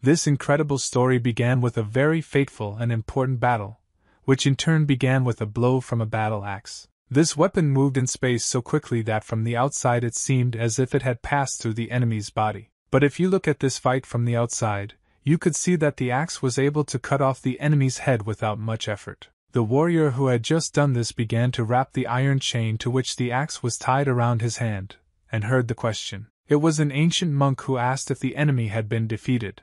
This incredible story began with a very fateful and important battle, which in turn began with a blow from a battle axe. This weapon moved in space so quickly that from the outside it seemed as if it had passed through the enemy's body. But if you look at this fight from the outside, you could see that the axe was able to cut off the enemy's head without much effort. The warrior who had just done this began to wrap the iron chain to which the axe was tied around his hand, and heard the question. It was an ancient monk who asked if the enemy had been defeated.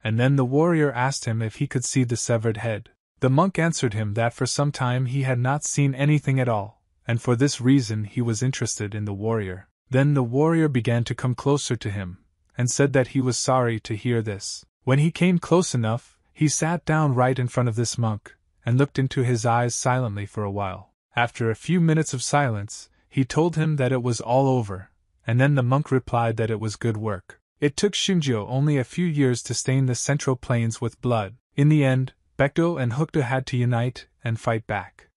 And then the warrior asked him if he could see the severed head. The monk answered him that for some time he had not seen anything at all, and for this reason he was interested in the warrior. Then the warrior began to come closer to him, and said that he was sorry to hear this. When he came close enough, he sat down right in front of this monk, and looked into his eyes silently for a while. After a few minutes of silence, he told him that it was all over, and then the monk replied that it was good work. It took Shinjo only a few years to stain the Central Plains with blood. In the end, Baekdo and Hookdo had to unite and fight back.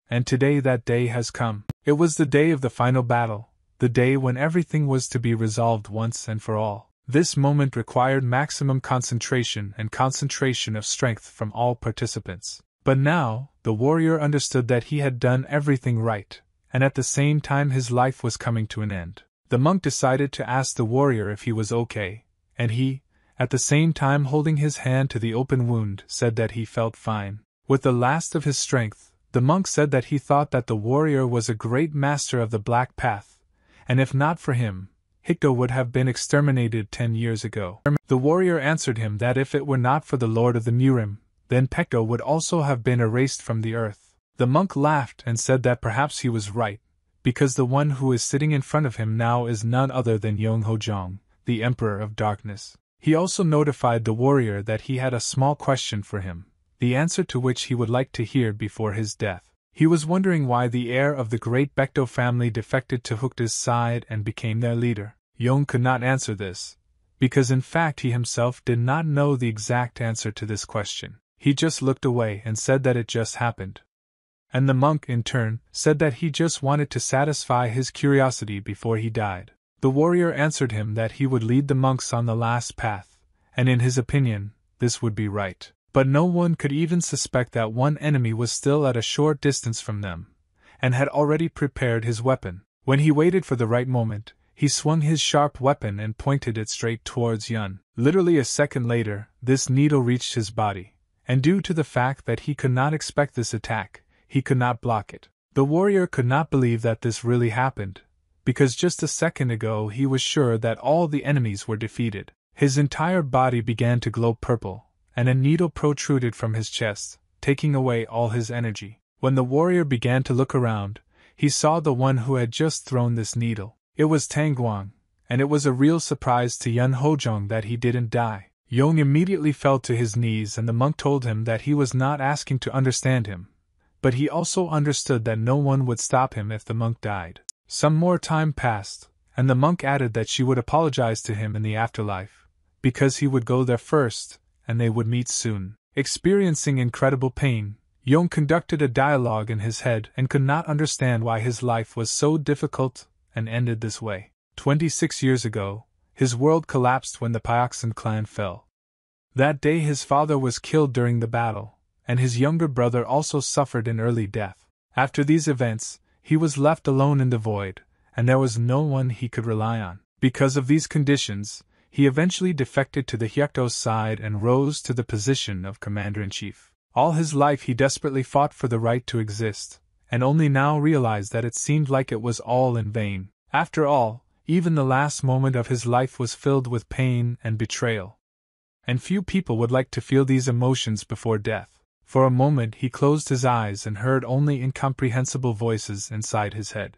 And today that day has come. It was the day of the final battle, the day when everything was to be resolved once and for all. This moment required maximum concentration and concentration of strength from all participants. But now, the warrior understood that he had done everything right, and at the same time his life was coming to an end. The monk decided to ask the warrior if he was okay, and he, at the same time holding his hand to the open wound, said that he felt fine. With the last of his strength, the monk said that he thought that the warrior was a great master of the Black Path, and if not for him, Hikdo would have been exterminated 10 years ago. The warrior answered him that if it were not for the Lord of the Murim, then Pekdo would also have been erased from the earth. The monk laughed and said that perhaps he was right, because the one who is sitting in front of him now is none other than Yonghojong, the Emperor of Darkness. He also notified the warrior that he had a small question for him, the answer to which he would like to hear before his death. He was wondering why the heir of the great Baekdo family defected to Hookda's side and became their leader. Yong could not answer this, because in fact he himself did not know the exact answer to this question. He just looked away and said that it just happened. And the monk, in turn, said that he just wanted to satisfy his curiosity before he died. The warrior answered him that he would lead the monks on the last path, and in his opinion, this would be right. But no one could even suspect that one enemy was still at a short distance from them, and had already prepared his weapon. When he waited for the right moment, he swung his sharp weapon and pointed it straight towards Yun. Literally a second later, this needle reached his body, and due to the fact that he could not expect this attack, he could not block it. The warrior could not believe that this really happened, because just a second ago he was sure that all the enemies were defeated. His entire body began to glow purple, and a needle protruded from his chest, taking away all his energy. When the warrior began to look around, he saw the one who had just thrown this needle. It was Tangguang, and it was a real surprise to Yun Hojong that he didn't die. Yong immediately fell to his knees and the monk told him that he was not asking to understand him, but he also understood that no one would stop him if the monk died. Some more time passed, and the monk added that she would apologize to him in the afterlife, because he would go there first, and they would meet soon. Experiencing incredible pain, Yong conducted a dialogue in his head and could not understand why his life was so difficult and ended this way. 26 years ago, his world collapsed when the Pyeoksan clan fell. That day his father was killed during the battle, and his younger brother also suffered an early death. After these events, he was left alone in the void, and there was no one he could rely on. Because of these conditions, he eventually defected to the Hyekdo's side and rose to the position of commander-in-chief. All his life he desperately fought for the right to exist, and only now realized that it seemed like it was all in vain. After all, even the last moment of his life was filled with pain and betrayal. And few people would like to feel these emotions before death. For a moment he closed his eyes and heard only incomprehensible voices inside his head.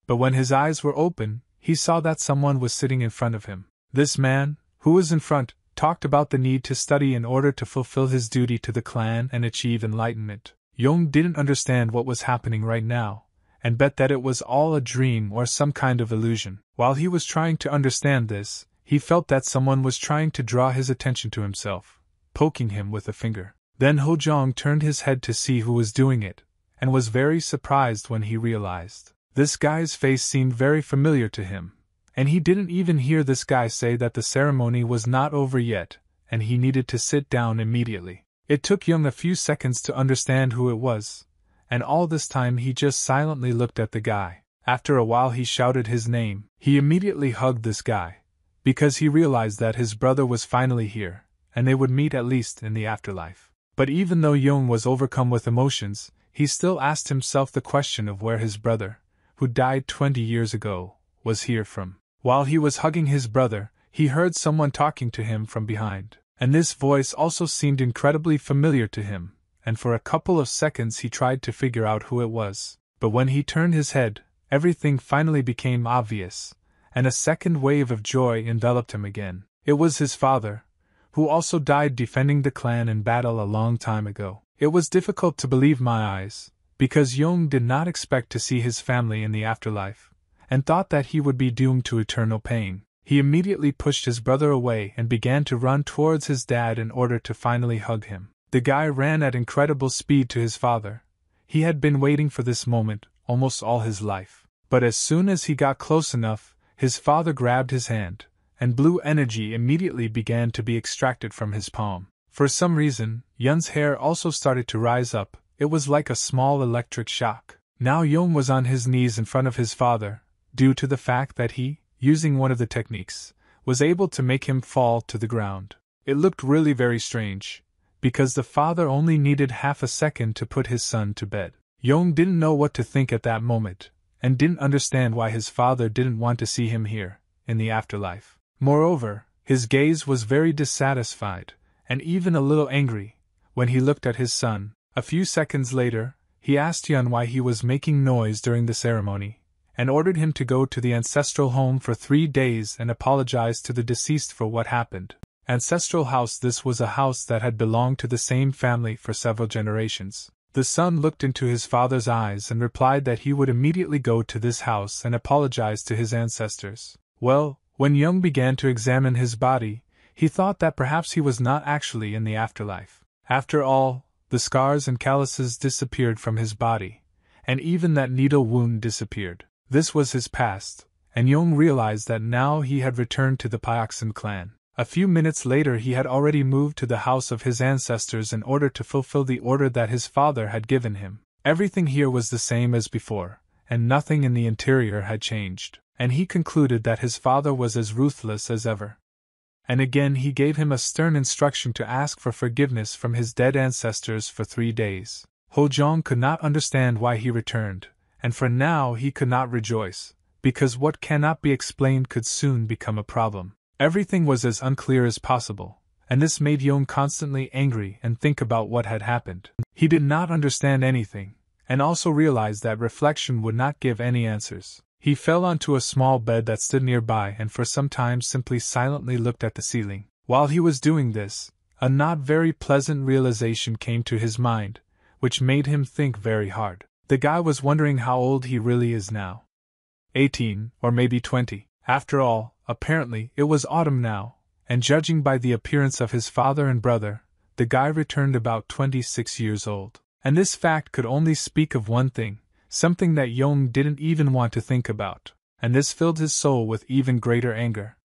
But when his eyes were open, he saw that someone was sitting in front of him. This man, who was in front, talked about the need to study in order to fulfill his duty to the clan and achieve enlightenment. Yong didn't understand what was happening right now, and bet that it was all a dream or some kind of illusion. While he was trying to understand this, he felt that someone was trying to draw his attention to himself, poking him with a finger. Then Hojong turned his head to see who was doing it, and was very surprised when he realized. This guy's face seemed very familiar to him, and he didn't even hear this guy say that the ceremony was not over yet, and he needed to sit down immediately. It took Young a few seconds to understand who it was, and all this time he just silently looked at the guy. After a while he shouted his name. He immediately hugged this guy, because he realized that his brother was finally here, and they would meet at least in the afterlife. But even though Young was overcome with emotions, he still asked himself the question of where his brother, who died 20 years ago, was here from. While he was hugging his brother, he heard someone talking to him from behind, and this voice also seemed incredibly familiar to him, and for a couple of seconds he tried to figure out who it was. But when he turned his head, everything finally became obvious, and a second wave of joy enveloped him again. It was his father, who also died defending the clan in battle a long time ago. It was difficult to believe my eyes, because Young did not expect to see his family in the afterlife, and thought that he would be doomed to eternal pain. He immediately pushed his brother away and began to run towards his dad in order to finally hug him. The guy ran at incredible speed to his father. He had been waiting for this moment almost all his life. But as soon as he got close enough, his father grabbed his hand, and blue energy immediately began to be extracted from his palm. For some reason, Yun's hair also started to rise up. It was like a small electric shock. Now Young was on his knees in front of his father, due to the fact that he, using one of the techniques, was able to make him fall to the ground. It looked really very strange, because the father only needed half a second to put his son to bed. Young didn't know what to think at that moment, and didn't understand why his father didn't want to see him here, in the afterlife. Moreover, his gaze was very dissatisfied, and even a little angry, when he looked at his son. A few seconds later, he asked Yun why he was making noise during the ceremony, and ordered him to go to the ancestral home for 3 days and apologize to the deceased for what happened. Ancestral house. This was a house that had belonged to the same family for several generations. The son looked into his father's eyes and replied that he would immediately go to this house and apologize to his ancestors. Well, when Young began to examine his body, he thought that perhaps he was not actually in the afterlife. After all, the scars and calluses disappeared from his body, and even that needle wound disappeared. This was his past, and Young realized that now he had returned to the Pyoxin clan. A few minutes later he had already moved to the house of his ancestors in order to fulfill the order that his father had given him. Everything here was the same as before, and nothing in the interior had changed, and he concluded that his father was as ruthless as ever. And again he gave him a stern instruction to ask for forgiveness from his dead ancestors for 3 days. Ho-jong could not understand why he returned, and for now he could not rejoice, because what cannot be explained could soon become a problem. Everything was as unclear as possible, and this made Young constantly angry and think about what had happened. He did not understand anything, and also realized that reflection would not give any answers. He fell onto a small bed that stood nearby and for some time simply silently looked at the ceiling. While he was doing this, a not very pleasant realization came to his mind, which made him think very hard. The guy was wondering how old he really is now. 18, or maybe 20. After all, apparently it was autumn now, and judging by the appearance of his father and brother, the guy returned about 26 years old. And this fact could only speak of one thing, something that Young didn't even want to think about, and this filled his soul with even greater anger,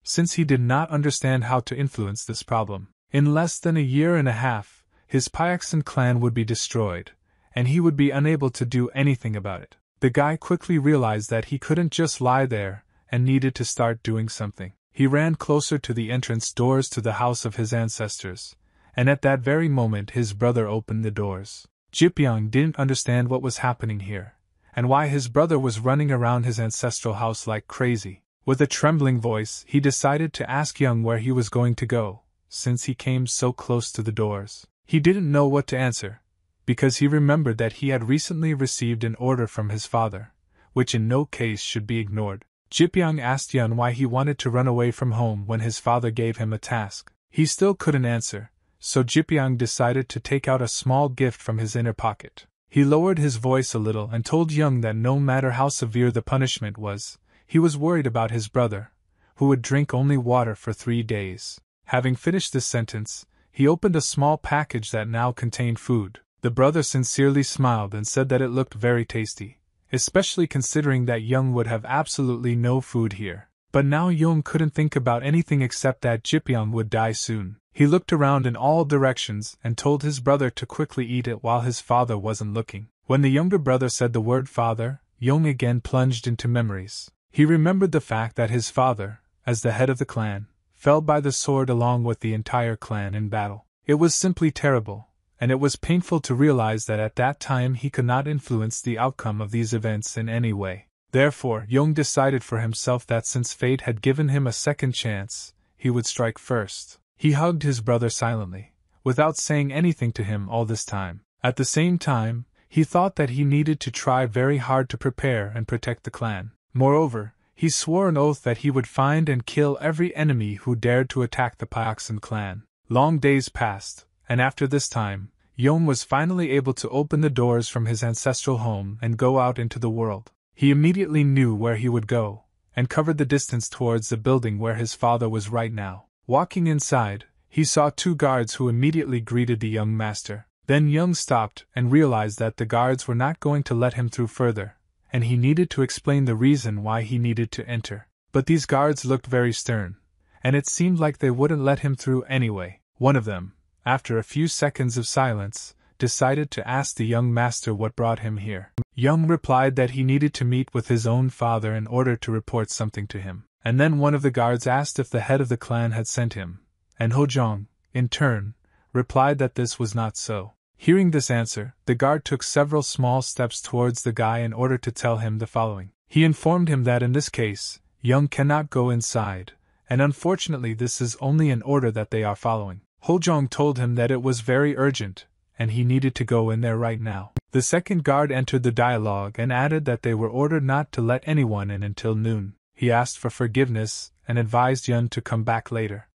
since he did not understand how to influence this problem. In less than a year and a half, his Pyoxin clan would be destroyed, and he would be unable to do anything about it. The guy quickly realized that he couldn't just lie there, and needed to start doing something. He ran closer to the entrance doors to the house of his ancestors, and at that very moment his brother opened the doors. Jipyong didn't understand what was happening here, and why his brother was running around his ancestral house like crazy. With a trembling voice, he decided to ask Young where he was going to go, since he came so close to the doors. He didn't know what to answer, because he remembered that he had recently received an order from his father, which in no case should be ignored. Jipyong asked Yun why he wanted to run away from home when his father gave him a task. He still couldn't answer, so Jipyong decided to take out a small gift from his inner pocket. He lowered his voice a little and told Young that no matter how severe the punishment was, he was worried about his brother, who would drink only water for 3 days. Having finished this sentence, he opened a small package that now contained food. The brother sincerely smiled and said that it looked very tasty, especially considering that Young would have absolutely no food here. But now Yong couldn't think about anything except that Jipyong would die soon. He looked around in all directions and told his brother to quickly eat it while his father wasn't looking. When the younger brother said the word father, Yong again plunged into memories. He remembered the fact that his father, as the head of the clan, fell by the sword along with the entire clan in battle. It was simply terrible, and it was painful to realize that at that time he could not influence the outcome of these events in any way. Therefore, Yong decided for himself that since fate had given him a second chance, he would strike first. He hugged his brother silently, without saying anything to him all this time. At the same time, he thought that he needed to try very hard to prepare and protect the clan. Moreover, he swore an oath that he would find and kill every enemy who dared to attack the Pyeoksan clan. Long days passed, and after this time, Yong was finally able to open the doors from his ancestral home and go out into the world. He immediately knew where he would go, and covered the distance towards the building where his father was right now. Walking inside, he saw two guards who immediately greeted the young master. Then Yong stopped and realized that the guards were not going to let him through further, and he needed to explain the reason why he needed to enter. But these guards looked very stern, and it seemed like they wouldn't let him through anyway. One of them, after a few seconds of silence, decided to ask the young master what brought him here. Yong replied that he needed to meet with his own father in order to report something to him. And then one of the guards asked if the head of the clan had sent him, and Ho-jong, in turn, replied that this was not so. Hearing this answer, the guard took several small steps towards the guy in order to tell him the following. He informed him that in this case, Yong cannot go inside, and unfortunately this is only an order that they are following. Ho-jong told him that it was very urgent, and he needed to go in there right now. The second guard entered the dialogue and added that they were ordered not to let anyone in until noon. He asked for forgiveness and advised Yun to come back later.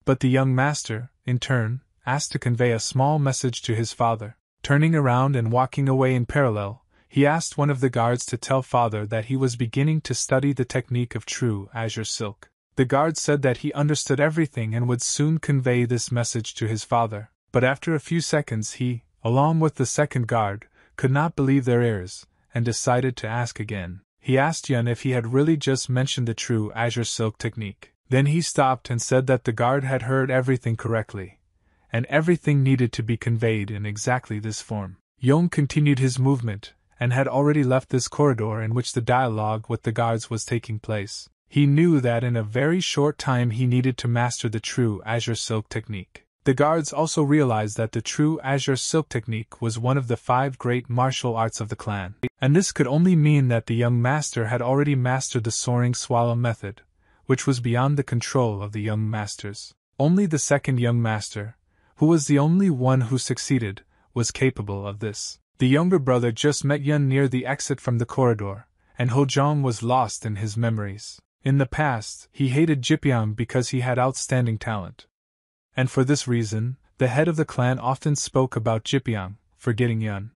But the young master, in turn, asked to convey a small message to his father. Turning around and walking away in parallel, he asked one of the guards to tell father that he was beginning to study the technique of true azure silk. The guard said that he understood everything and would soon convey this message to his father. But after a few seconds he, along with the second guard, could not believe their ears, and decided to ask again. He asked Yun if he had really just mentioned the true azure silk technique. Then he stopped and said that the guard had heard everything correctly, and everything needed to be conveyed in exactly this form. Yong continued his movement, and had already left this corridor in which the dialogue with the guards was taking place. He knew that in a very short time he needed to master the true azure silk technique. The guards also realized that the true azure silk technique was one of the 5 great martial arts of the clan, and this could only mean that the young master had already mastered the soaring swallow method, which was beyond the control of the young masters. Only the second young master, who was the only one who succeeded, was capable of this. The younger brother just met Yun near the exit from the corridor, and Ho-jong was lost in his memories. In the past, he hated Jipyong because he had outstanding talent. And for this reason, the head of the clan often spoke about Jipyong, forgetting Yun.